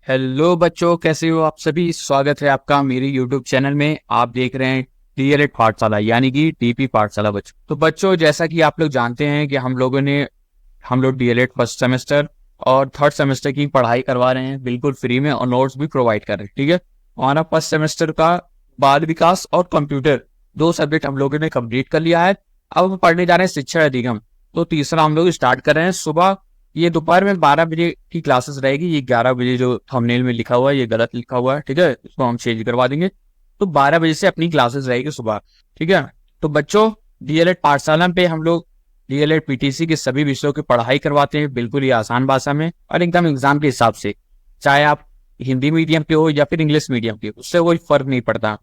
Hello बच्चों, कैसे हो आप सभी। स्वागत है आपका मेरे यूट्यूब चैनल में। आप देख रहे हैं डीएलएड पाठशाला यानी कि डीपी पाठशाला। बच्चों तो बच्चों, जैसा कि आप लोग जानते हैं कि हम लोग डीएलएड फर्स्ट सेमेस्टर और थर्ड सेमेस्टर की पढ़ाई करवा रहे हैं बिल्कुल फ्री में, और नोट्स भी प्रोवाइड कर रहे हैं। ठीक है, हमारा फर्स्ट सेमेस्टर का बाल विकास और कंप्यूटर दो सब्जेक्ट हम लोगों ने कंप्लीट कर लिया है। अब हम पढ़ने जा रहे हैं शिक्षा अधिगम। तो तीसरा हम लोग स्टार्ट कर रहे हैं सुबह। ये दोपहर में 12 बजे की क्लासेस रहेगी। ये 11 बजे जो थंबनेल में लिखा हुआ है ये गलत लिखा हुआ है, ठीक है, इसको हम चेंज करवा देंगे। तो 12 बजे से अपनी क्लासेस रहेगी सुबह, ठीक है। तो बच्चों, डीएलएड पाठशाला पे हम लोग डीएलएड पीटीसी के सभी विषयों की पढ़ाई करवाते हैं बिल्कुल ही आसान भाषा में और एकदम एग्जाम के हिसाब से। चाहे आप हिंदी मीडियम के हो या फिर इंग्लिश मीडियम के, उससे कोई फर्क नहीं पड़ता,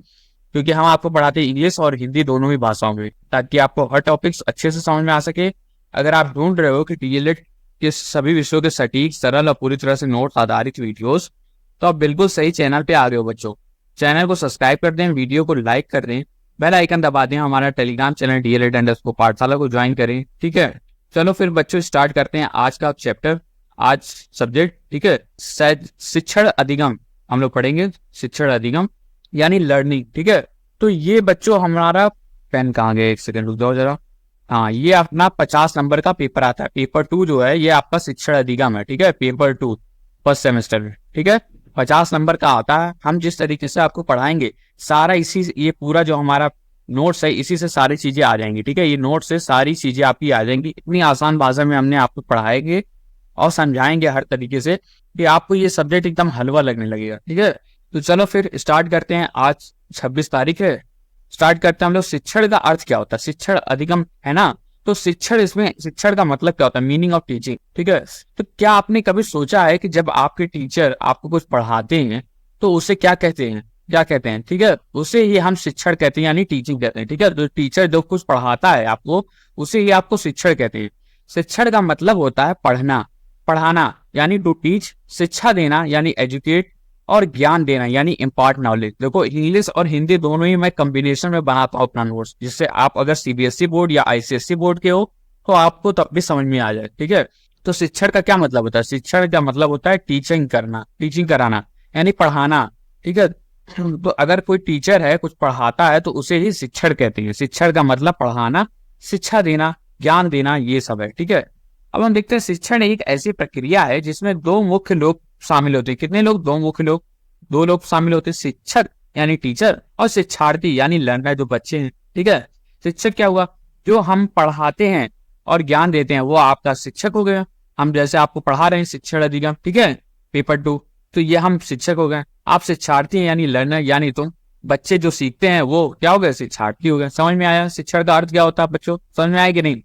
क्योंकि हम आपको पढ़ाते हैं इंग्लिश और हिंदी दोनों ही भाषाओं में, ताकि आपको हर टॉपिक्स अच्छे से समझ में आ सके। अगर आप ढूंढ रहे हो कि डीएलएड के सभी विषयों के सटीक, सरल और पूरी तरह से नोट आधारित वीडियोस, तो आप बिल्कुल सही चैनल पे आ गए हो बच्चों। चैनल को सब्सक्राइब कर दें, वीडियो को लाइक कर दें, बेल आइकन दबा दें, हमारा टेलीग्राम चैनल डीएलएड पाठशाला को ज्वाइन करें, ठीक है। चलो फिर बच्चों स्टार्ट करते हैं आज का चैप्टर, आज सब्जेक्ट, ठीक है। शिक्षण अधिगम हम लोग पढ़ेंगे, शिक्षण अधिगम यानी लर्निंग, ठीक है। तो ये बच्चों हमारा पेन कहाँ गया, एक सेकंड रुक जाओ जरा। हाँ, ये अपना 50 नंबर का पेपर आता है। पेपर 2 जो है ये आपका शिक्षण अधिगम है, ठीक है। पेपर 2 फर्स्ट सेमेस्टर में, ठीक है, 50 नंबर का आता है। हम जिस तरीके से आपको पढ़ाएंगे सारा इसी, ये पूरा जो हमारा नोट्स है इसी से सारी चीजें आ जाएंगी, ठीक है। ये नोट्स से सारी चीजें आपकी आ जाएंगी। इतनी आसान भाषा में हमने आपको पढ़ाएंगे और समझाएंगे हर तरीके से कि आपको ये सब्जेक्ट एकदम हलवा लगने लगेगा, ठीक है। तो चलो फिर स्टार्ट करते हैं। आज 26 तारीख है। स्टार्ट करते हैं हम लोग। शिक्षण का अर्थ क्या होता है, शिक्षण अधिगम है ना। तो शिक्षण, इसमें शिक्षण का मतलब क्या होता है, मीनिंग ऑफ टीचिंग, ठीक है। तो क्या आपने कभी सोचा है कि जब आपके टीचर आपको कुछ पढ़ाते हैं तो उसे क्या कहते हैं, क्या कहते हैं, ठीक है, उसे ही हम शिक्षण कहते हैं यानी टीचिंग कहते हैं, ठीक है। तो टीचर जो कुछ पढ़ाता है आपको, उसे ही आपको शिक्षण कहते हैं। शिक्षण का मतलब होता है पढ़ना, पढ़ाना यानी टू टीच, शिक्षा देना यानी एजुकेट, और ज्ञान देना यानी इम्पार्ट नॉलेज। देखो, इंग्लिश और हिंदी दोनों ही मैं कॉम्बिनेशन में बनाता हूँ अपना नोट्स, जिससे आप अगर सीबीएसई बोर्ड या आईसीएसई बोर्ड के हो तो आपको तब भी समझ में आ जाए, ठीक है। तो शिक्षण का क्या मतलब होता है, शिक्षण का मतलब होता है टीचिंग करना, टीचिंग कराना यानी पढ़ाना, ठीक है। तो अगर कोई टीचर है कुछ पढ़ाता है तो उसे ही शिक्षण कहते हैं। शिक्षण का मतलब पढ़ाना, शिक्षा देना, ज्ञान देना, ये सब है, ठीक है। अब हम देखते हैं शिक्षण एक ऐसी प्रक्रिया है जिसमें दो मुख्य लोग शामिल होते हैं। कितने लोग, दो मुख्य लोग, दो लोग शामिल होते हैं। शिक्षक यानी टीचर और शिक्षार्थी यानी लर्नर, जो बच्चे हैं, ठीक है। शिक्षक क्या हुआ, जो हम पढ़ाते हैं और ज्ञान देते हैं वो आपका शिक्षक हो गया। हम जैसे आपको पढ़ा रहे हैं शिक्षण अधिगम, ठीक है, पेपर 2, तो ये हम शिक्षक हो गए। आप शिक्षार्थी हैं यानी लर्नर, यानी तुम बच्चे जो सीखते हैं वो क्या हो गए, शिक्षार्थी हो गए। समझ में आया शिक्षण का अर्थ क्या होता है बच्चों, समझ में आया कि नहीं।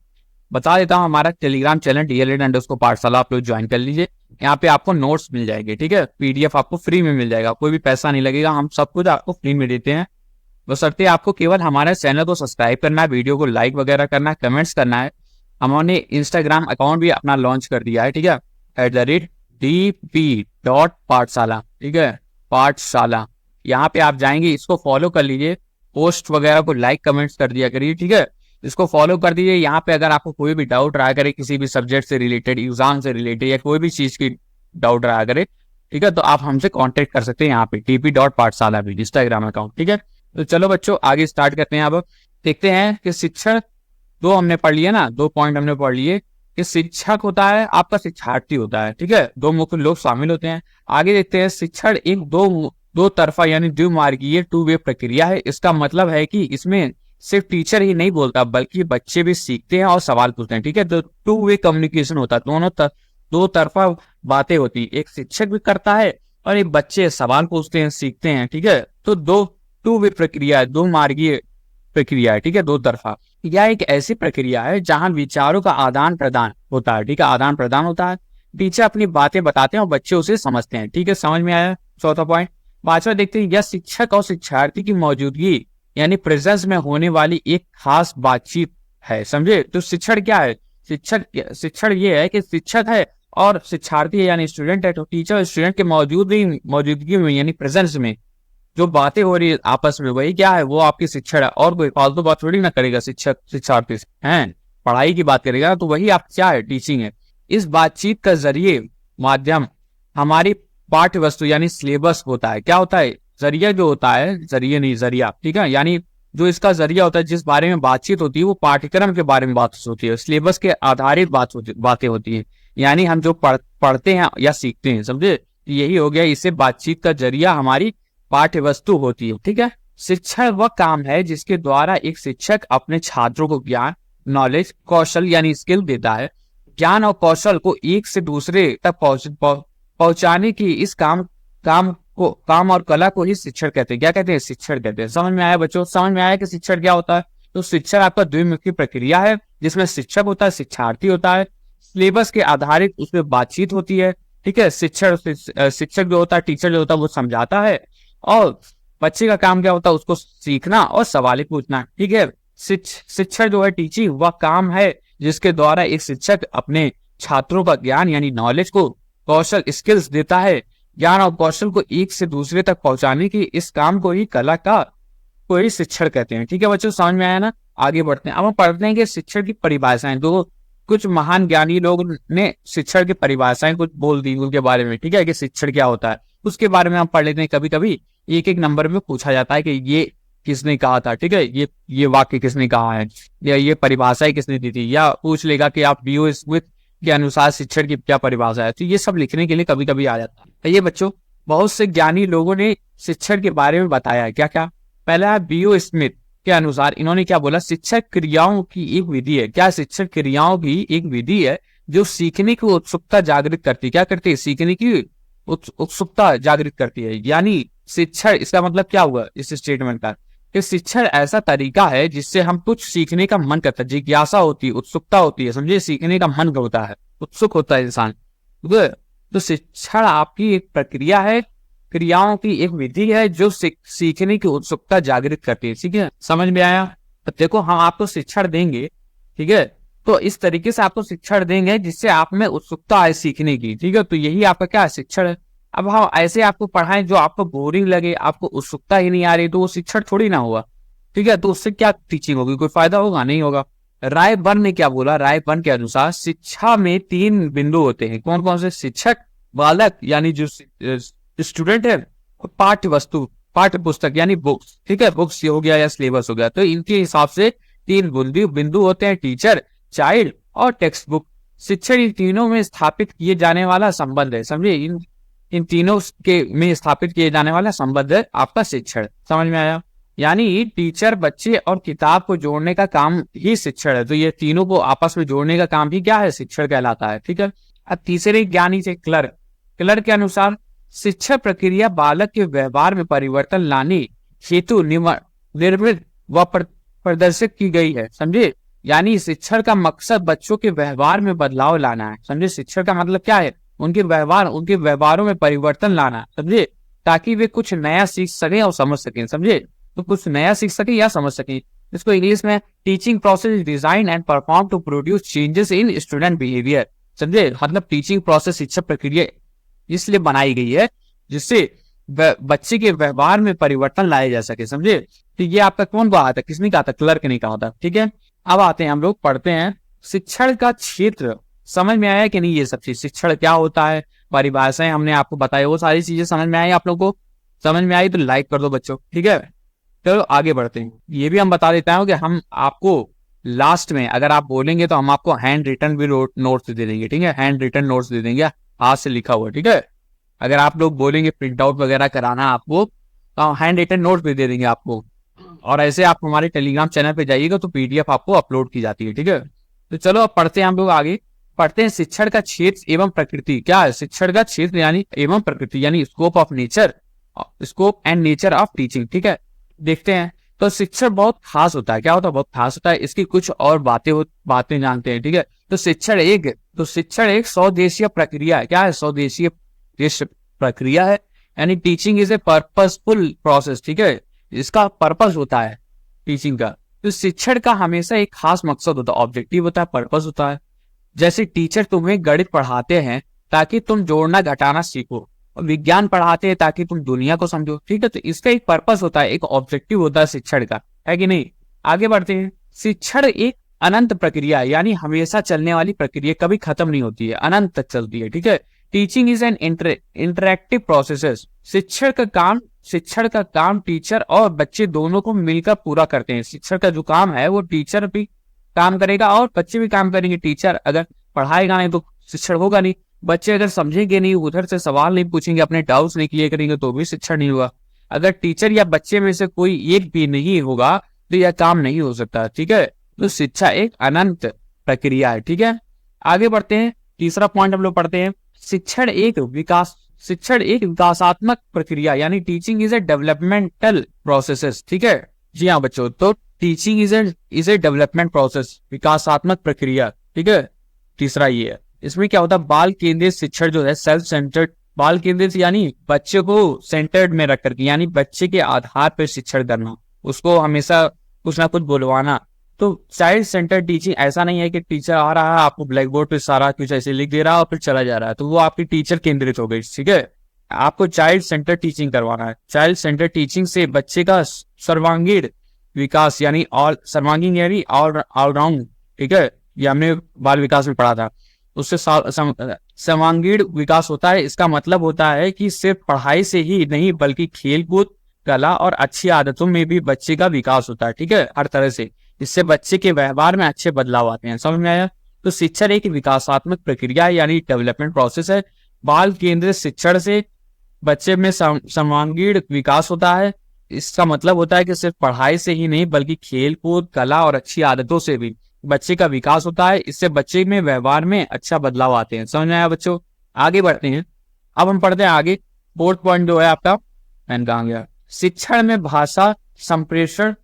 बता देता हूँ, हमारा टेलीग्राम चैनल डीएलएड_पाठशाला आप लोग ज्वाइन कर लीजिए। यहाँ पे आपको नोट्स मिल जाएंगे, ठीक है। पीडीएफ आपको फ्री में मिल जाएगा, कोई भी पैसा नहीं लगेगा, हम सब कुछ आपको फ्री में देते हैं। बशर्ते आपको केवल हमारे चैनल को सब्सक्राइब करना है, वीडियो को लाइक वगैरह करना है, कमेंट्स करना है। हमने इंस्टाग्राम अकाउंट भी अपना लॉन्च कर दिया है, ठीक है, @dp.पाठशाला, ठीक है, पाठशाला। यहाँ पे आप जाएंगे, इसको फॉलो कर लीजिए, पोस्ट वगैरह को लाइक कमेंट्स कर दिया करिए, ठीक है। इसको फॉलो कर दीजिए। यहाँ पे अगर आपको कोई भी डाउट रहा करे किसी भी सब्जेक्ट से रिलेटेड, एग्जाम से रिलेटेड या कोई भी चीज की डाउट रहा करे, ठीक है, तो आप हमसे कांटेक्ट कर सकते हैं यहाँ पे dp.पाठशाला भी इंस्टाग्राम अकाउंट, ठीक है। तो चलो बच्चों आगे स्टार्ट करते हैं। अब देखते हैं कि शिक्षण दो हमने पढ़ लिए ना, दो पॉइंट हमने पढ़ लिए कि शिक्षक होता है, आपका शिक्षार्थी होता है, ठीक है, दो मुख्य लोग शामिल होते हैं। आगे देखते हैं, शिक्षण एक दो तरफा यानी द्विमार्गीय टू वे प्रक्रिया है। इसका मतलब है कि इसमें सिर्फ टीचर ही नहीं बोलता बल्कि बच्चे भी सीखते हैं और सवाल पूछते हैं, ठीक है। तो टू वे कम्युनिकेशन होता है, दो तरफा बातें होती है, एक शिक्षक भी करता है और एक बच्चे सवाल पूछते हैं, सीखते हैं, ठीक है। तो दो टू वे प्रक्रिया है, दो मार्गीय प्रक्रिया है, ठीक है, दो तरफा। यह एक ऐसी प्रक्रिया है जहां विचारों का आदान प्रदान होता है, ठीक है, आदान प्रदान होता है। टीचर अपनी बातें बताते हैं और बच्चे उसे समझते हैं, ठीक है, समझ में आया चौथा पॉइंट। पांचवा देखते हैं, यह शिक्षक और शिक्षार्थी की मौजूदगी यानी प्रेजेंस में होने वाली एक खास बातचीत है, समझे। तो शिक्षण क्या है, शिक्षण ये है कि शिक्षक है और शिक्षार्थी है यानी स्टूडेंट है, तो टीचर और स्टूडेंट के मौजूदगी में यानी प्रेजेंस में जो बातें हो रही है आपस में, वही क्या है, वो आपकी शिक्षण है। और कोई फालतू बात थोड़ी ना करेगा शिक्षक शिक्षार्थी से, हैं, पढ़ाई की बात करेगा, तो वही आप क्या है, टीचिंग है। इस बातचीत का जरिए माध्यम हमारी पाठ्य वस्तु यानी सिलेबस होता है। क्या होता है? जरिया जो होता है, जरिए नहीं जरिया, ठीक है, यानी जो इसका जरिया होता है, जिस बारे में बातचीत होती है वो पाठ्यक्रम के बारे में बात होती है, सिलेबस के आधारित बातें होती है, यानी हम जो पढ़ते हैं या सीखते हैं, समझे, यही हो गया। इससे बातचीत का जरिया हमारी पाठ्य वस्तु होती है, ठीक है। शिक्षण वह काम है जिसके द्वारा एक शिक्षक अपने छात्रों को ज्ञान, नॉलेज, कौशल यानी स्किल देता है। ज्ञान और कौशल को एक से दूसरे तक पहुंचाने की इस काम और कला को ही शिक्षण कहते हैं। क्या कहते हैं? शिक्षण कहते हैं। समझ में आया बच्चों? समझ में आया कि शिक्षण क्या होता है? तो शिक्षण आपका द्विमुखी प्रक्रिया है, जिसमें शिक्षक होता है, शिक्षार्थी होता है, सिलेबस के आधारित उसमें बातचीत होती है, ठीक है। शिक्षक जो होता है, टीचर जो होता है, वो समझाता है, और बच्चे का काम क्या होता है? उसको सीखना और सवाल पूछना, ठीक है। शिक्षण जो है, टीचिंग, वह काम है जिसके द्वारा एक शिक्षक अपने छात्रों का ज्ञान यानी नॉलेज को, कौशल स्किल्स देता है। ज्ञान और कौशल को एक से दूसरे तक पहुंचाने की इस काम को ही कला का को ही शिक्षण कहते हैं, ठीक है बच्चों। समझ में आया ना? आगे बढ़ते हैं। अब हम पढ़ते हैं कि शिक्षण की परिभाषाएं। दो कुछ महान ज्ञानी लोग ने शिक्षण की परिभाषाएं कुछ बोल दी उनके बारे में, ठीक है, कि शिक्षण क्या होता है, उसके बारे में हम पढ़ लेते हैं। कभी कभी एक एक नंबर में पूछा जाता है कि ये किसने कहा था, ठीक है, ये वाक्य किसने कहा है, या ये परिभाषाएं किसने दी थी, या पूछ लेगा कि आप बीओ स्मिथ के अनुसार शिक्षण की क्या परिभाषा है। तो ये सब लिखने के लिए कभी कभी आ जाता है। तो ये बच्चों, बहुत से ज्ञानी लोगों ने शिक्षण के बारे में बताया है। क्या क्या? पहला है बीओ स्मिथ के अनुसार, इन्होंने क्या बोला? शिक्षक क्रियाओं की एक विधि है। क्या? शिक्षक क्रियाओं की एक विधि है जो सीखने की उत्सुकता जागृत करती है। क्या करती है? सीखने की उत्सुकता जागृत करती है। यानी शिक्षण, इसका मतलब क्या हुआ इस स्टेटमेंट का? कि शिक्षण ऐसा तरीका है जिससे हम कुछ सीखने का मन करता है, जिज्ञासा होती है, उत्सुकता होती है, समझे, सीखने का मन होता है, उत्सुक होता है इंसान। तो शिक्षण आपकी एक प्रक्रिया है, क्रियाओं की एक विधि है जो सीखने की उत्सुकता जागृत करती है, ठीक है। समझ में आया? तो देखो, हम आपको शिक्षण देंगे, ठीक है, तो इस तरीके से आपको शिक्षण देंगे जिससे आप में उत्सुकता आए सीखने की, ठीक है। तो यही आपका क्या है? शिक्षण है। अब हम ऐसे आपको पढ़ाएं जो आपको बोरिंग लगे, आपको उत्सुकता ही नहीं आ रही, तो वो शिक्षण थोड़ी ना हुआ, ठीक है। तो उससे क्या टीचिंग होगी? कोई फायदा होगा? नहीं होगा। राय बर्न ने क्या बोला? राय बर्न के अनुसार शिक्षा में 3 बिंदु होते हैं। कौन कौन से? शिक्षक, बालक यानी जो स्टूडेंट है, पाठ्य वस्तु, पाठ्य पुस्तक यानी बुक्स, ठीक है, बुक्स हो गया या सिलेबस हो गया। तो इनके हिसाब से 3 बिंदु होते हैं, टीचर, चाइल्ड और टेक्स्ट बुक। शिक्षण इन तीनों में स्थापित किए जाने वाला संबंध है, समझिए, इन तीनों के में स्थापित किए जाने वाला संबंध है आपका शिक्षण। समझ में आया? यानी टीचर, बच्चे और किताब को जोड़ने का काम ही शिक्षण है। तो ये तीनों को आपस में जोड़ने का काम भी क्या है? शिक्षण कहलाता है, ठीक है। अब तीसरे ज्ञानी से क्लर्क के अनुसार शिक्षा प्रक्रिया बालक के व्यवहार में परिवर्तन लाने हेतु निर्मित व प्रदर्शित की गई है, समझे। यानी शिक्षण का मकसद बच्चों के व्यवहार में बदलाव लाना है, समझे। शिक्षण का मतलब क्या है? उनके व्यवहारों में परिवर्तन लाना, समझे, ताकि वे कुछ नया सीख सके और समझ सकें, समझे। तो कुछ नया सीख सके या समझ सके। इसको इंग्लिश में teaching process design and perform to produce changes in student behaviour, समझे। मतलब टीचिंग प्रोसेस, शिक्षा प्रक्रिया इसलिए बनाई गई है जिससे बच्चे के व्यवहार में परिवर्तन लाया जा सके, समझे। तो ये आपका कौन कहा था? किसने कहा था? क्लर्क ने कहा था, ठीक है। अब आते हैं, हम लोग पढ़ते हैं शिक्षण का क्षेत्र। समझ में आया कि नहीं? ये सब चीज, शिक्षण क्या होता है, परिभाषाएं हमने आपको बताई, वो सारी चीजें समझ में आई आप लोगों को? समझ में आई तो लाइक कर दो बच्चों, ठीक है। चलो आगे बढ़ते हैं। ये भी हम बता देता हूँ कि हम आपको लास्ट में अगर आप बोलेंगे तो हम आपको हैंड रिटन भी नोट्स दे देंगे, ठीक है। हैंड रिटन नोट्स दे देंगे, हाथ से लिखा हुआ, ठीक है। अगर आप लोग बोलेंगे प्रिंट आउट वगैरह कराना आपको, तो हैंड रिटन नोट्स भी दे देंगे आपको। और ऐसे आप हमारे टेलीग्राम चैनल पे जाइएगा तो पीडीएफ आपको अपलोड की जाती है, ठीक है। तो चलो अब पढ़ते हैं, हम लोग आगे पढ़ते हैं। शिक्षण का क्षेत्र एवं प्रकृति। क्या है? शिक्षण का क्षेत्र यानी एवं प्रकृति यानी scope and nature of teaching, ठीक है। देखते हैं। तो शिक्षण बहुत खास होता है। क्या होता है? बहुत खास होता है। इसकी कुछ और बातें जानते हैं, ठीक है। तो शिक्षण एक स्वदेशीय प्रक्रिया है। क्या है? स्वदेशीय प्रक्रिया है, यानी teaching is a purposeful process, ठीक है। इसका पर्पस होता है टीचिंग का। तो शिक्षण का हमेशा एक खास मकसद होता है, ऑब्जेक्टिव होता है, पर्पस होता है। जैसे टीचर तुम्हें गणित पढ़ाते हैं ताकि तुम जोड़ना घटाना सीखो, और विज्ञान पढ़ाते हैं ताकि तुम दुनिया को समझो, ठीक है। तो इसका एक पर्पस होता है, एक ऑब्जेक्टिव होता है शिक्षण का, है कि नहीं। आगे बढ़ते हैं। शिक्षण एक अनंत प्रक्रिया है, यानी हमेशा चलने वाली प्रक्रिया, कभी खत्म नहीं होती है, अनंत तक चलती है, ठीक है। Teaching is an interactive process. शिक्षण का काम टीचर और बच्चे दोनों को मिलकर पूरा करते हैं। शिक्षण का जो काम है वो टीचर भी काम करेगा और बच्चे भी काम करेंगे। टीचर अगर पढ़ाएगा नहीं तो शिक्षण होगा नहीं। बच्चे अगर समझेंगे नहीं, उधर से सवाल नहीं पूछेंगे, अपने डाउट्स नहीं क्लियर करेंगे तो भी शिक्षण नहीं होगा। अगर टीचर या बच्चे में से कोई एक भी नहीं होगा तो यह काम नहीं हो सकता। ठीक है, तो शिक्षा एक अनंत प्रक्रिया है। ठीक है, आगे बढ़ते हैं। तीसरा पॉइंट हम लोग पढ़ते हैं, शिक्षण एक विकासात्मक प्रक्रिया, यानी teaching is a developmental process. ठीक है, जी हाँ बच्चों, तो teaching is a development process, विकासात्मक प्रक्रिया। ठीक है, तीसरा ये है। इसमें क्या होता है, बाल केंद्रित शिक्षण जो है, सेल्फ सेंटर्ड, बाल केंद्रित यानी बच्चे को सेंटर्ड में रख करके, यानी बच्चे के आधार पर शिक्षण करना, उसको हमेशा कुछ ना कुछ बोलवाना। तो चाइल्ड सेंटर टीचिंग ऐसा नहीं है कि टीचर आ रहा है आपको ब्लैक बोर्ड पे सारा कुछ ऐसे लिख दे रहा है और फिर चला जा रहा है, तो वो आपकी टीचर केंद्रित हो गई। ठीक है, आपको चाइल्ड सेंटर टीचिंग करवाना है। चाइल्ड सेंटर टीचिंग से बच्चे का सर्वांगीण विकास, यानी ऑलराउंड, ठीक है, ये हमने बाल विकास में पढ़ा था, उससे सर्वांगीण विकास होता है। इसका मतलब होता है कि सिर्फ पढ़ाई से ही नहीं बल्कि खेलकूद, कला और अच्छी आदतों में भी बच्चे का विकास होता है। ठीक है, हर तरह से, इससे बच्चे के व्यवहार में अच्छे बदलाव आते हैं। समझ में आया? तो शिक्षण एक विकासात्मक प्रक्रिया है, यानी डेवलपमेंट प्रोसेस है। बाल केंद्रित शिक्षण से बच्चे में सर्वांगीण विकास होता है। इसका मतलब होता है कि सिर्फ पढ़ाई से ही नहीं बल्कि खेल कूद, कला और अच्छी आदतों से भी बच्चे का विकास होता है। इससे बच्चे में व्यवहार में अच्छा बदलाव आते हैं। समझ में आया बच्चों? आगे बढ़ते हैं। अब हम पढ़ते हैं आगे। फोर्थ पॉइंट जो है आपका, मैंने कहा गया, शिक्षण में भाषा संप्रेषण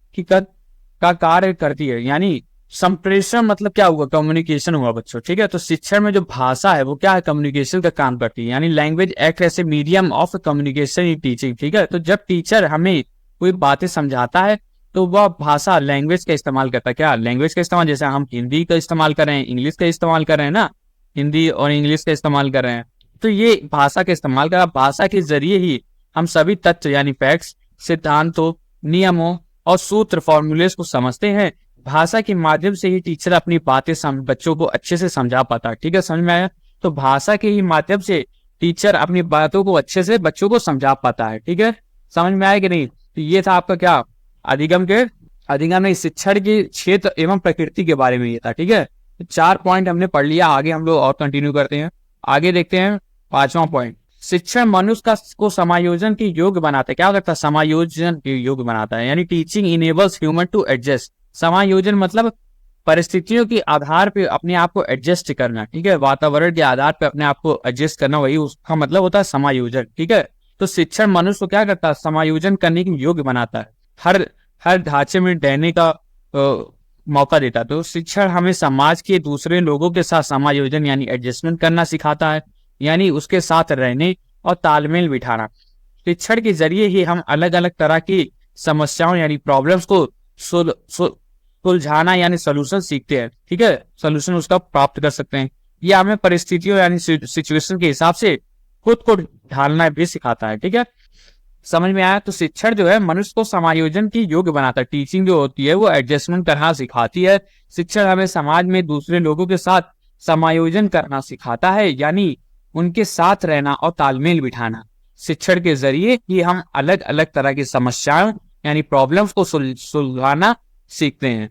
का कार्य करती है। यानी संप्रेषण मतलब क्या हुआ, कम्युनिकेशन हुआ बच्चों। ठीक है, तो शिक्षण में जो भाषा है वो क्या है, कम्युनिकेशन का काम करती है। यानी language act as a medium of communication in teaching. ठीक है, तो जब टीचर हमें कोई बातें समझाता है तो वह भाषा, लैंग्वेज का इस्तेमाल करता है। क्या लैंग्वेज का इस्तेमाल, जैसे हम हिंदी का इस्तेमाल कर रहे हैं, इंग्लिश का इस्तेमाल कर रहे हैं ना, हिंदी और इंग्लिश का इस्तेमाल कर रहे हैं, तो ये भाषा का इस्तेमाल कर, भाषा के जरिए ही हम सभी तथ्य यानी फैक्ट्स, सिद्धांतों, नियमों और सूत्र, फॉर्मूलेस को समझते हैं। भाषा के माध्यम से ही टीचर अपनी बातें बच्चों को अच्छे से समझा पाता है। ठीक है, समझ में आया? तो भाषा के ही माध्यम से टीचर अपनी बातों को अच्छे से बच्चों को समझा पाता है। ठीक है, समझ में आया कि नहीं? तो ये था आपका क्या, अधिगम में शिक्षण के क्षेत्र एवं प्रकृति के बारे में ये था। ठीक है, तो 4 पॉइंट हमने पढ़ लिया। आगे हम लोग और कंटिन्यू करते हैं। आगे देखते हैं 5वां पॉइंट, शिक्षण मनुष्य को समायोजन के योग्य बनाता है। क्या करता है, समायोजन के योग्य बनाता है। यानी teaching enables human to adjust. समायोजन मतलब परिस्थितियों के आधार पे अपने आप को एडजस्ट करना। ठीक है, वातावरण के आधार पे अपने आप को एडजस्ट करना, वही उसका मतलब होता है समायोजन। ठीक है, तो शिक्षण मनुष्य को क्या करता है, समायोजन करने के योग्य बनाता है, हर ढांचे में रहने का मौका देता है। तो शिक्षण हमें समाज के दूसरे लोगों के साथ समायोजन यानी एडजस्टमेंट करना सिखाता है, यानी उसके साथ रहने और तालमेल बिठाना। शिक्षण के जरिए ही हम अलग अलग तरह की समस्याओं यानी प्रॉब्लम्स को सुलझाना यानी सोल्यूशन सीखते हैं। ठीक है, सोल्यूशन उसका प्राप्त कर सकते हैं। यह हमें परिस्थितियों यानी सिचुएशन के हिसाब से खुद को ढालना भी सिखाता है। ठीक है, समझ में आया? तो शिक्षण जो है मनुष्य को समायोजन की योग्य बनाता है। टीचिंग जो होती है वो एडजस्टमेंट करना सिखाती है। शिक्षण हमें समाज में दूसरे लोगों के साथ समायोजन करना सिखाता है, यानी उनके साथ रहना और तालमेल बिठाना। शिक्षण के जरिए ही हम अलग अलग तरह की समस्याओं यानी प्रॉब्लम्स को सुलझाना सीखते हैं।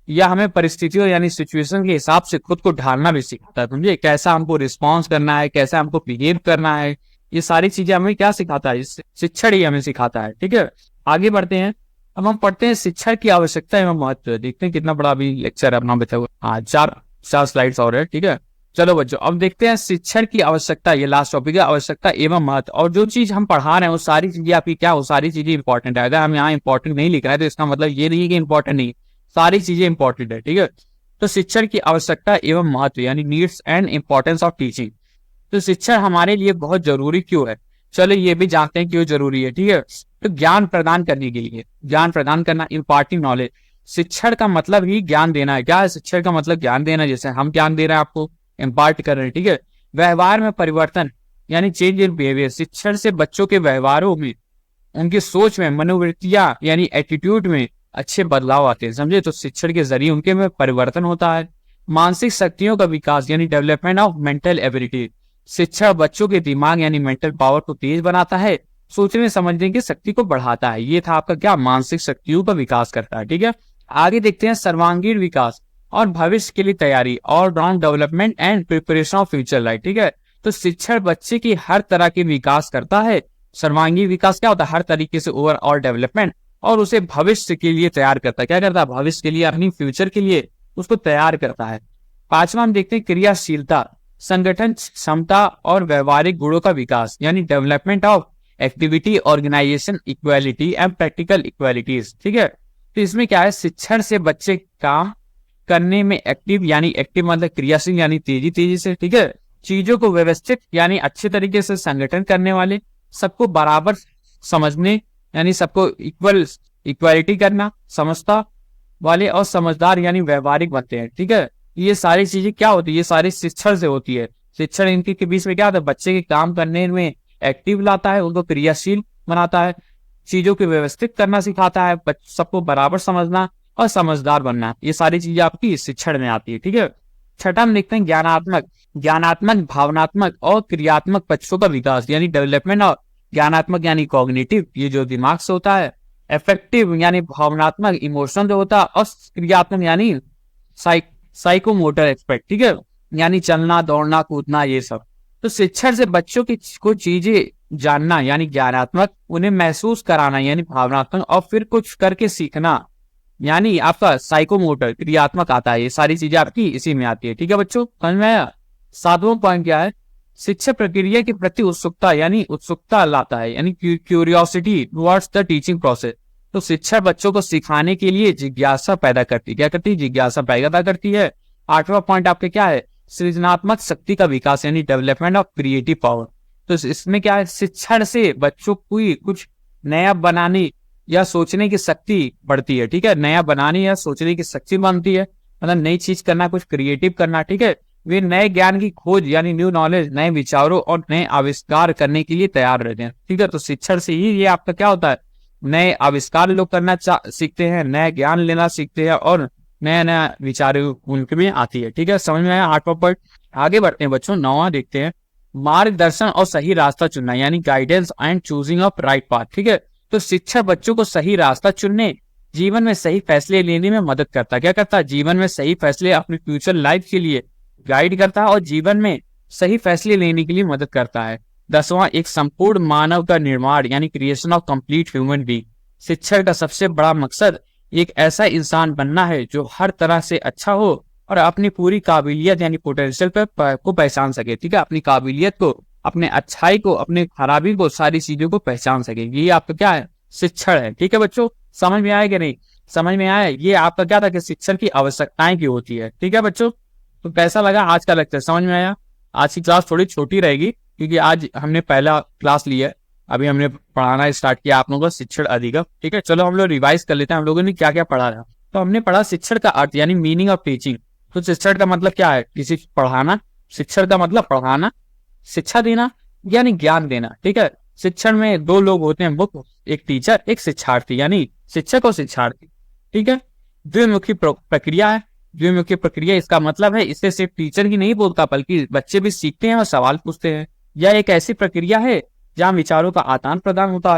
हमें परिस्थितियों यानी सिचुएशन के हिसाब से खुद को ढालना भी सिखाता है। समझिए, कैसा हमको रिस्पॉन्स करना है, कैसा हमको बिहेव करना है, ये सारी चीजें हमें क्या सिखाता है, शिक्षण ही हमें सिखाता है। ठीक है, आगे बढ़ते हैं। अब हम पढ़ते हैं शिक्षण की आवश्यकता एवं महत्व। देखते हैं कितना बड़ा अभी लेक्चर अपना बचा हुआ। हाँ, 4 स्लाइड्स और है। ठीक है, चलो बच्चों अब देखते हैं शिक्षण की आवश्यकता। ये लास्ट टॉपिक है, आवश्यकता एवं महत्व। और जो चीज हम पढ़ा रहे हैं वो सारी चीजें आपकी क्या, वो सारी चीजें इंपॉर्टेंट है। अगर हम यहाँ इंपॉर्टेंट नहीं लिख रहे हैं तो इसका मतलब ये नहीं कि इंपॉर्टेंट नहीं, सारी चीजें इंपॉर्टेंट है। ठीक है, तो शिक्षण की आवश्यकता एवं महत्व यानी needs and importance of teaching. तो शिक्षण हमारे लिए बहुत जरूरी क्यों है, चलो ये भी जानते हैं क्यों जरूरी है। ठीक है, तो ज्ञान प्रदान करने के लिए, ज्ञान प्रदान करना, इम्पार्टिंग नॉलेज। शिक्षण का मतलब ही ज्ञान देना है। क्या है शिक्षण का मतलब? ज्ञान देना। जैसे हम ज्ञान दे रहे हैं आपको, इम्पार्ट कर रहे हैं। ठीक है, व्यवहार में परिवर्तन यानी चेंज इन बिहेवियर। शिक्षण से बच्चों के व्यवहारों में, उनकी सोच में, मनोवृत्तियां यानी एटीट्यूड में अच्छे बदलाव आते हैं। समझे, तो शिक्षण के जरिए उनके में परिवर्तन होता है। मानसिक शक्तियों का विकास यानी डेवलपमेंट ऑफ मेंटल एबिलिटी। शिक्षा बच्चों के दिमाग यानी मेंटल पावर को तेज बनाता है, सोचने समझने की शक्ति को बढ़ाता है। ये था आपका क्या, मानसिक शक्तियों का विकास करता है। ठीक है, आगे देखते हैं सर्वांगीण विकास और भविष्य के लिए तैयारी, all round development and preparation of future life. ठीक है, तो शिक्षण बच्चे की हर तरह के विकास करता है। सर्वांगीण विकास क्या होता है, हर तरीके से ओवरऑल डेवलपमेंट, और उसे भविष्य के लिए तैयार करता है। क्या करता है, भविष्य के लिए, अपनी फ्यूचर के लिए उसको तैयार करता है। पांचवा हम देखते हैं क्रियाशीलता, संगठन क्षमता और व्यवहारिक गुणों का विकास, यानी development of activity, organisation, equality and practical equalities. ठीक है, तो इसमें क्या है, शिक्षण से बच्चे काम करने में एक्टिव, यानी एक्टिव मतलब क्रियाशील, यानी तेजी से, ठीक है, चीजों को व्यवस्थित यानी अच्छे तरीके से संगठन करने वाले, सबको बराबर समझने यानी सबको इक्वालिटी करना, समझता वाले, और समझदार यानी व्यवहारिक बनते हैं। ठीक है, ये सारी चीजें क्या होती है, ये सारी शिक्षण से होती है। शिक्षण इनके के बीच में क्या होता है, बच्चे के काम करने में एक्टिव लाता है, उनको क्रियाशील बनाता है, चीजों को व्यवस्थित करना सिखाता है, सबको बराबर समझना और समझदार बनना। ये सारी चीजें आपकी शिक्षण में आती है। ठीक है, छठा हम देखते हैं ज्ञानात्मक, भावनात्मक और क्रियात्मक पक्षों का विकास, यानी डेवलपमेंट। और ज्ञानात्मक यानी कॉग्निटिव, ये जो दिमाग से होता है, अफेक्टिव यानी भावनात्मक, इमोशनल जो होता है, और क्रियात्मक यानी साइकोमोटर एक्सपेक्ट। ठीक है, यानी चलना, दौड़ना, कूदना, ये सब। तो शिक्षण से बच्चों की कुछ चीजें जानना यानी ज्ञानात्मक, उन्हें महसूस कराना यानी भावनात्मक, और फिर कुछ करके सीखना यानी आपका साइकोमोटर, क्रियात्मक आता है। ये सारी चीजें आपकी इसी में आती है। ठीक है बच्चों, समझ में आया। सातवां पॉइंट क्या है, शिक्षा प्रक्रिया के प्रति उत्सुकता, यानी उत्सुकता लाता है, यानी curiosity towards the teaching process. तो शिक्षा बच्चों को सिखाने के लिए जिज्ञासा पैदा करती है। क्या करती है, जिज्ञासा पैदा करती है। आठवां पॉइंट आपके क्या है, सृजनात्मक शक्ति का विकास, यानी डेवलपमेंट ऑफ क्रिएटिव पावर। तो इसमें क्या है, शिक्षण से बच्चों को कुछ नया बनाने या सोचने की शक्ति बढ़ती है। ठीक है, नया बनाने या सोचने की शक्ति बनती है, मतलब नई चीज करना, कुछ क्रिएटिव करना। ठीक है, वे नए ज्ञान की खोज यानी न्यू नॉलेज, नए विचारों और नए आविष्कार करने के लिए तैयार रहते हैं। ठीक है, तो शिक्षण से ही ये आपका क्या होता है, नए आविष्कार लोग करना सीखते हैं, नया ज्ञान लेना सीखते हैं, और नया नया विचार उनके में आती है। ठीक है, समझ में आया। आठवां पॉइंट, आगे बढ़ते हैं बच्चों। नौवां देखते हैं मार्गदर्शन और सही रास्ता चुनना, यानी guidance and choosing of right path. ठीक है, तो शिक्षा बच्चों को सही रास्ता चुनने, जीवन में सही फैसले लेने में मदद करता है। क्या करता है, जीवन में सही फैसले, अपनी फ्यूचर लाइफ के लिए गाइड करता है, और जीवन में सही फैसले लेने के लिए मदद करता है। 10वां, एक संपूर्ण मानव का निर्माण, यानी creation of complete human being. शिक्षा का सबसे बड़ा मकसद एक ऐसा इंसान बनना है जो हर तरह से अच्छा हो और अपनी पूरी काबिलियत यानी पोटेंशियल को पहचान सके। ठीक है, अपनी काबिलियत को, अपने अच्छाई को, अपने खराबी को, सारी चीजों को पहचान सके। ये आपका क्या है, शिक्षण है। ठीक है बच्चों, समझ में आया कि नहीं, समझ में आया। ये आपका क्या था कि शिक्षण की आवश्यकताएं की होती है। ठीक है बच्चों, तो कैसा लगा आज का लेक्चर, समझ में आया। आज की क्लास थोड़ी छोटी रहेगी क्योंकि आज हमने पहला क्लास लिया है, अभी हमने पढ़ाना स्टार्ट किया आप लोगों को शिक्षण अधिगम। ठीक है, चलो हम लोग रिवाइज कर लेते हैं हम लोगों ने क्या क्या पढ़ा था। तो हमने पढ़ा शिक्षण का अर्थ यानी मीनिंग ऑफ टीचिंग। तो शिक्षण का मतलब क्या है, किसी पढ़ाना। शिक्षण का मतलब पढ़ाना, शिक्षा देना यानी ज्ञान देना। ठीक है, शिक्षण में दो लोग होते हैं मुख्य, एक टीचर, एक शिक्षार्थी, यानी शिक्षक और शिक्षार्थी। ठीक है, द्विमुखी प्रक्रिया है। द्विमुखी प्रक्रिया इसका मतलब है इससे सिर्फ टीचर ही नहीं बोलता बल्कि बच्चे भी सीखते हैं और सवाल पूछते हैं। यह एक ऐसी प्रक्रिया है जहाँ विचारों का आदान प्रदान होता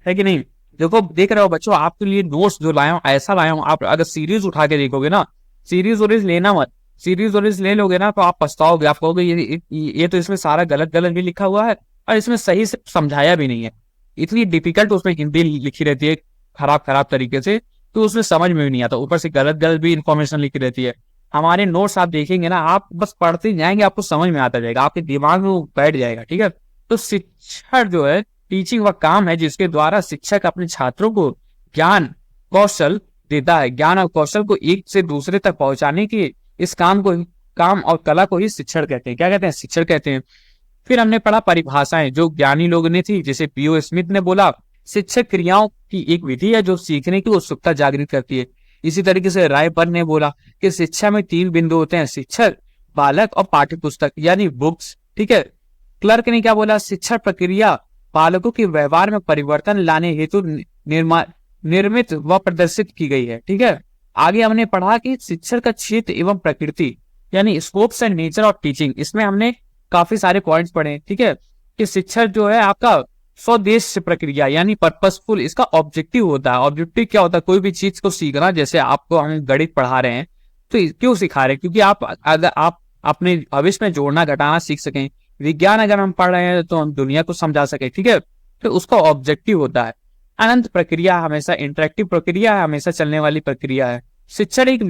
है कि नहीं। देखो, देख रहे हो बच्चों, आपके लिए नोट्स जो लाया हूँ ऐसा लाया हूँ, आप अगर सीरीज उठा के देखोगे ना, सीरीज लेना मत, सीरीज ले लोगे ना तो आप पछताओगे। आप कहोगे ये तो इसमें सारा गलत गलत भी लिखा हुआ है और इसमें सही से समझाया भी नहीं है। इतनी डिफिकल्ट उसमें हिंदी लिखी रहती है खराब तरीके से, तो उसमें समझ में भी नहीं आता, ऊपर से गलत गलत भी इंफॉर्मेशन लिखी रहती है। हमारे नोट्स आप देखेंगे ना, आप बस पढ़ते जाएंगे, आपको समझ में आता जाएगा, आपके दिमाग में वो बैठ जाएगा। ठीक है, तो शिक्षण जो है टीचिंग वह काम है जिसके द्वारा शिक्षक अपने छात्रों को ज्ञान कौशल देता है। ज्ञान और कौशल को एक से दूसरे तक पहुंचाने के इस काम और कला को ही शिक्षण कहते हैं। क्या कहते हैं, शिक्षण कहते हैं। फिर हमने पढ़ा परिभाषाएं जो ज्ञानी लोगों ने थी, जैसे पीओ स्मिथ ने बोला शिक्षक क्रियाओं की एक विधि है जो सीखने की उत्सुकता जागृत करती है। इसी तरीके से रायबर्ग ने बोला कि शिक्षा में 3 बिंदु होते हैं, शिक्षक, बालक और पाठ्य पुस्तक यानी बुक्स। ठीक है, क्लर्क ने क्या बोला, शिक्षा प्रक्रिया बालकों के व्यवहार में परिवर्तन लाने हेतु निर्मित व प्रदर्शित की गई है। ठीक है, आगे हमने पढ़ा कि शिक्षण का क्षेत्र एवं प्रकृति यानी scopes and nature of teaching. इसमें हमने काफी सारे पॉइंट्स पढ़े, ठीक है, कि शिक्षण जो है आपका स्वदेश्य प्रक्रिया यानी पर्पसफुल, इसका ऑब्जेक्टिव होता है। ऑब्जेक्टिव क्या होता है? कोई भी चीज को सीखना, जैसे आपको हम गणित पढ़ा रहे हैं तो क्यों सिखा रहे हैं? क्योंकि आप अगर आप अपने भविष्य में जोड़ना घटाना सीख सकें। विज्ञान अगर हम पढ़ रहे हैं तो हम दुनिया को समझा सके, ठीक है, तो उसका ऑब्जेक्टिव होता है। अनंत प्रक्रिया हमेशा इंटरेक्टिव प्रक्रिया है, हमेशा चलने वाली प्रक्रिया है। शिक्षण एक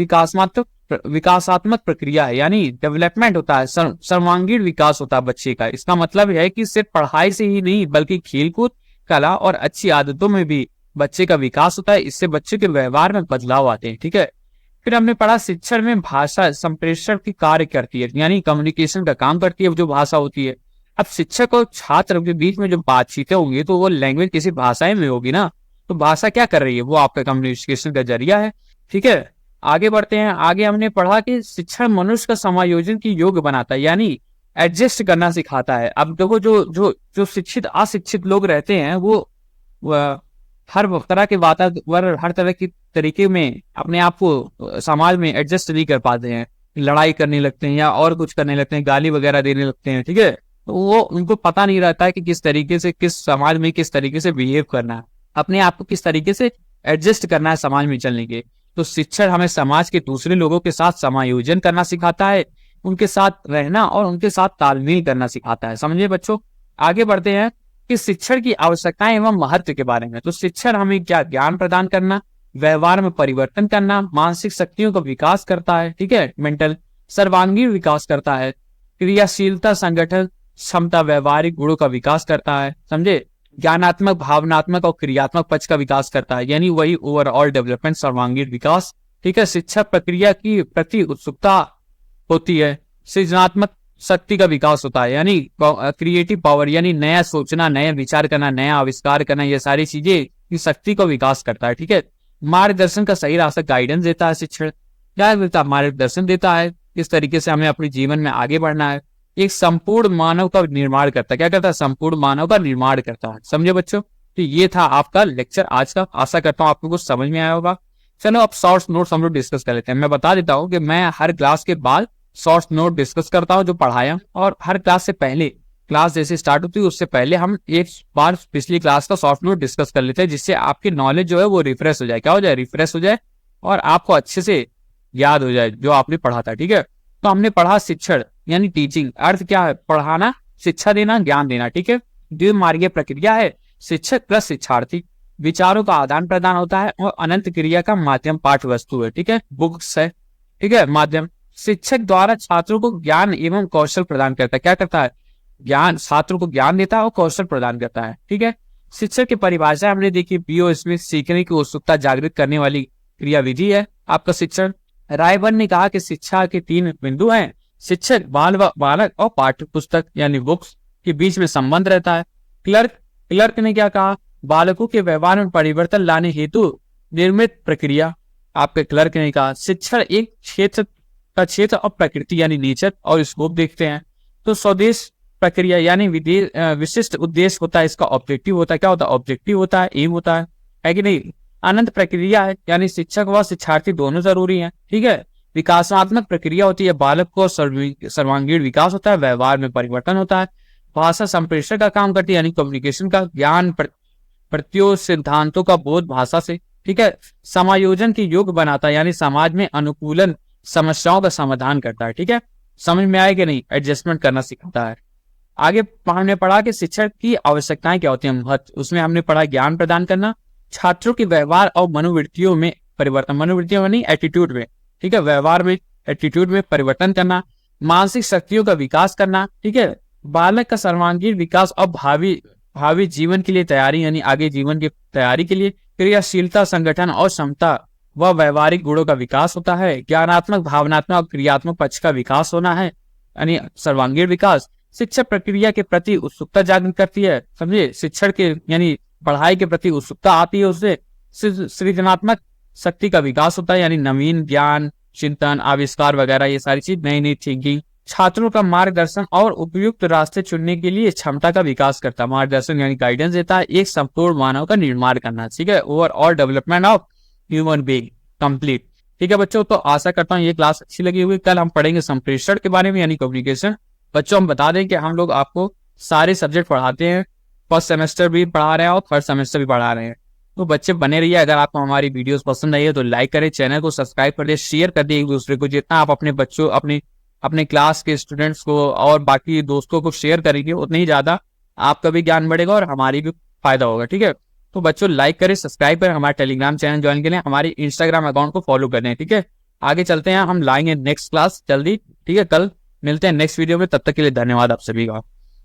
विकासात्मक प्रक्रिया है, यानी डेवलपमेंट होता है, सर्वांगीण विकास होता है बच्चे का। इसका मतलब है कि सिर्फ पढ़ाई से ही नहीं बल्कि खेलकूद, कला और अच्छी आदतों में भी बच्चे का विकास होता है। इससे बच्चे के व्यवहार में बदलाव आते हैं, ठीक है। फिर हमने पढ़ा शिक्षण में भाषा संप्रेषण की कार्य करती है, यानी कम्युनिकेशन का काम करती है जो भाषा होती है। अब शिक्षक और छात्र के बीच में जो बातचीतें होंगी तो वो लैंग्वेज किसी भाषा में होगी ना, तो भाषा क्या कर रही है? वो आपका कम्युनिकेशन का जरिया है, ठीक है। आगे बढ़ते हैं। आगे हमने पढ़ा कि शिक्षण मनुष्य का समायोजन की योग्य बनाता है, यानी एडजस्ट करना सिखाता है। अब देखो जो जो जो शिक्षित अशिक्षित लोग रहते हैं वो हर तरह के वातावरण, हर तरह की तरीके में अपने आप को समाज में एडजस्ट नहीं कर पाते हैं, लड़ाई करने लगते हैं या और कुछ करने लगते हैं, गाली वगैरह देने लगते हैं, ठीक है। तो वो उनको पता नहीं रहता है कि किस तरीके से, किस समाज में किस तरीके से बिहेव करना है, अपने आप को किस तरीके से एडजस्ट करना है समाज में चलने के। तो शिक्षण हमें समाज के दूसरे लोगों के साथ समायोजन करना सिखाता है, उनके साथ रहना और उनके साथ तालमेल करना सिखाता है। समझे बच्चों? आगे बढ़ते हैं कि शिक्षण की आवश्यकताएं एवं महत्व के बारे में। तो शिक्षण हमें क्या ज्ञान प्रदान करना, व्यवहार में परिवर्तन करना, मानसिक शक्तियों का विकास करता है, ठीक है, मेंटल सर्वांगीण विकास करता है, क्रियाशीलता, संगठन क्षमता, व्यवहारिक गुणों का विकास करता है। समझे? ज्ञानात्मक, भावनात्मक और क्रियात्मक पक्ष का विकास करता है, यानी वही ओवरऑल डेवलपमेंट, सर्वांगीण विकास, ठीक है। शिक्षा प्रक्रिया की प्रति उत्सुकता होती है, सृजनात्मक शक्ति का विकास होता है, यानी क्रिएटिव पावर, यानी नया सोचना, नया विचार करना, नया आविष्कार करना, ये सारी चीजें की शक्ति को विकास करता है, ठीक है। मार्गदर्शन का सही रास्ता, गाइडेंस देता है शिक्षण, क्या देता? मार्गदर्शन देता है किस तरीके से हमें अपने जीवन में आगे बढ़ना है। एक संपूर्ण मानव का निर्माण करता है, क्या करता है? संपूर्ण मानव का निर्माण करता है। समझे बच्चों? तो ये था आपका लेक्चर आज का, आशा करता हूँ आपको कुछ समझ में आया होगा। चलो अब शॉर्ट्स नोट्स हम लोग डिस्कस कर लेते हैं। मैं बता देता हूँ कि मैं हर क्लास के बाद शॉर्ट्स नोट डिस्कस करता हूँ जो पढ़ाया, और हर क्लास से पहले, क्लास जैसे स्टार्ट होती है उससे पहले हम एक बार पिछली क्लास का शॉर्ट नोट डिस्कस कर लेते हैं, जिससे आपकी नॉलेज जो है वो रिफ्रेश हो जाए। क्या हो जाए? रिफ्रेश हो जाए, और आपको अच्छे से याद हो जाए जो आपने पढ़ा था, ठीक है। तो हमने पढ़ा शिक्षण यानी टीचिंग, अर्थ क्या है? पढ़ाना, शिक्षा देना, ज्ञान देना, ठीक है। द्विमार्गीय प्रक्रिया है, शिक्षक प्लस शिक्षार्थी, विचारों का आदान प्रदान होता है, और अनंत क्रिया का माध्यम पाठ्य वस्तु है, ठीक है, बुक्स है, ठीक है, माध्यम। शिक्षक द्वारा छात्रों को ज्ञान एवं कौशल प्रदान करता है, क्या करता है? ज्ञान, छात्रों को ज्ञान देता है और कौशल प्रदान करता है, ठीक है। शिक्षक की परिभाषा हमने देखी, पीओ स्मिथ, सीखने की उत्सुकता जागृत करने वाली क्रियाविधि है आपका शिक्षण। रायबर्न ने कहा कि शिक्षा के 3 बिंदु हैं, शिक्षक, बालक और पाठ्य पुस्तक यानी बुक्स के बीच में संबंध रहता है। क्लर्क ने क्या कहा? बालकों के व्यवहार में परिवर्तन लाने हेतु निर्मित प्रक्रिया। आपके क्लर्क ने कहा शिक्षण एक क्षेत्र और प्रकृति यानी नेचर और स्कोप देखते हैं। तो स्वदेश प्रक्रिया यानी विशिष्ट उद्देश्य होता है, इसका ऑब्जेक्टिव होता है। क्या होता है? ऑब्जेक्टिव होता है, एम होता है कि नहीं। अनंत प्रक्रिया है, यानी शिक्षक व शिक्षार्थी दोनों जरूरी हैं, ठीक है। विकासात्मक प्रक्रिया होती है, बालक को सर्वांगीण विकास होता है, व्यवहार में परिवर्तन होता है। भाषा संप्रेषण का काम करती है, यानी कम्युनिकेशन का, ज्ञान प्रत्यो सिद्धांतों का बोध भाषा से, ठीक है। समायोजन की योग बनाता है, यानी समाज में अनुकूलन, समस्याओं का समाधान करता है, ठीक है। समझ में आए कि नहीं? एडजस्टमेंट करना सिखाता है। आगे हमने पढ़ा कि शिक्षक की आवश्यकताएं क्या होती हैं, उसमें हमने पढ़ा ज्ञान प्रदान करना, छात्रों के व्यवहार और मनोवृत्तियों में परिवर्तन, मनोवृत्तियों में नहीं, एटीट्यूड में, ठीक है, व्यवहार में, एटीट्यूड में परिवर्तन करना, मानसिक शक्तियों का विकास करना, ठीक है, बालक का सर्वांगीण विकास और भावी जीवन के लिए तैयारी, यानी आगे जीवन की तैयारी के लिए क्रियाशीलता, संगठन और क्षमता व व्यवहारिक गुणों का विकास होता है। ज्ञानात्मक, भावनात्मक और क्रियात्मक पक्ष का विकास होना है, यानी सर्वांगीण विकास। शिक्षा प्रक्रिया के प्रति उत्सुकता जागृत करती है, समझे। शिक्षण के यानी पढ़ाई के प्रति उत्सुकता आती है, उससे सृजनात्मक शक्ति का विकास होता है, यानी नवीन ज्ञान, चिंतन, आविष्कार वगैरह, ये सारी चीज, नई नई थिंकिंग। छात्रों का मार्गदर्शन और उपयुक्त रास्ते चुनने के लिए क्षमता का विकास करता है, मार्गदर्शन यानी गाइडेंस देता है। एक संपूर्ण मानव का निर्माण करना, ठीक है, overall development of human being complete, ठीक है बच्चों। तो आशा करता हूँ ये क्लास अच्छी लगी हुई। कल हम पढ़ेंगे संप्रेषण के बारे में, यानी कम्युनिकेशन, बच्चों हम बता दें कि हम लोग आपको सारे सब्जेक्ट पढ़ाते हैं, फर्स्ट सेमेस्टर भी पढ़ा रहे हैं और थर्ड सेमेस्टर भी पढ़ा रहे हैं। तो बच्चे बने रहिए। अगर आपको हमारी वीडियोस पसंद आई है तो लाइक करें, चैनल को सब्सक्राइब कर दे, शेयर कर दे एक दूसरे को। जितना आप अपने बच्चों, अपने क्लास के स्टूडेंट्स को और बाकी दोस्तों को शेयर करेंगे, उतनी ही ज्यादा आपका भी ज्ञान बढ़ेगा और हमारी भी फायदा होगा। ठीक है, तो बच्चों लाइक करें, सब्सक्राइब करें, हमारा टेलीग्राम चैनल ज्वाइन करें, हमारे इंस्टाग्राम अकाउंट को फॉलो करें। ठीक है, आगे चलते हैं, हम लाएंगे नेक्स्ट क्लास जल्दी। ठीक है, कल मिलते हैं नेक्स्ट वीडियो में। तब तक के लिए धन्यवाद आप सभी का।